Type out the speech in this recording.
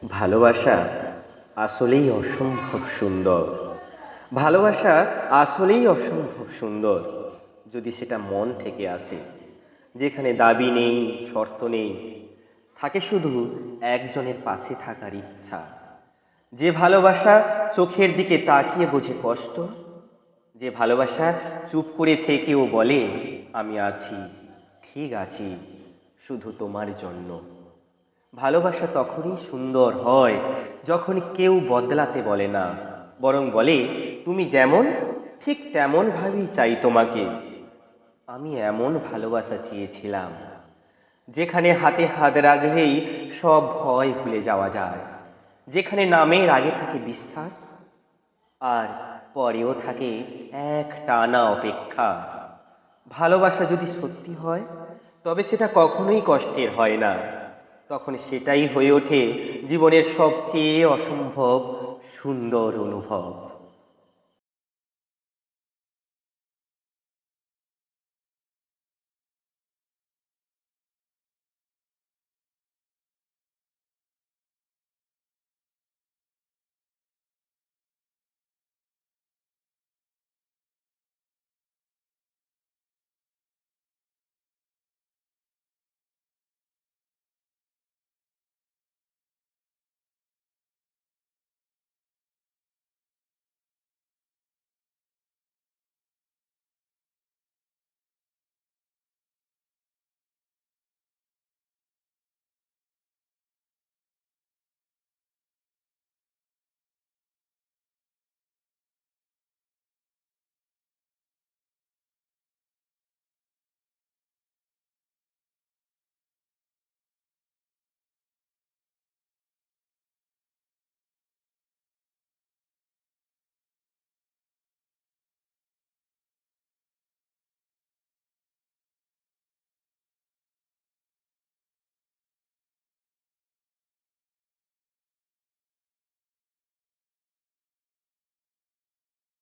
ভালোবাসা আসলেই অসম্ভব সুন্দর। ভালোবাসা আসলেই অসম্ভব সুন্দর যদি সেটা মন থেকে আসে, যেখানে দাবি নেই, শর্ত নেই, থাকে শুধু একজনের পাশে থাকার ইচ্ছা। যে ভালোবাসা চোখের দিকে তাকিয়ে বোঝে কষ্ট, যে ভালোবাসা চুপ করে থেকেও বলে আমি আছি, ঠিক আছি, শুধু তোমার জন্য। ভালোবাসা তখনই সুন্দর হয় যখন কেউ বদলাতে বলে না, বরং বলে তুমি যেমন ঠিক তেমন ভাবেই চাই তোমাকে। আমি এমন ভালোবাসা চেয়েছিলাম যেখানে হাতে হাত রাখলেই সব ভয় ভুলে যাওয়া যায়, যেখানে নামের আগে থাকে বিশ্বাস আর পরেও থাকে এক টানা অপেক্ষা। ভালোবাসা যদি সত্যি হয় তবে সেটা কখনোই কষ্টের হয় না, তখন সেটাই হয়ে ওঠে জীবনের সবচেয়ে অসম্ভব সুন্দর অনুভব।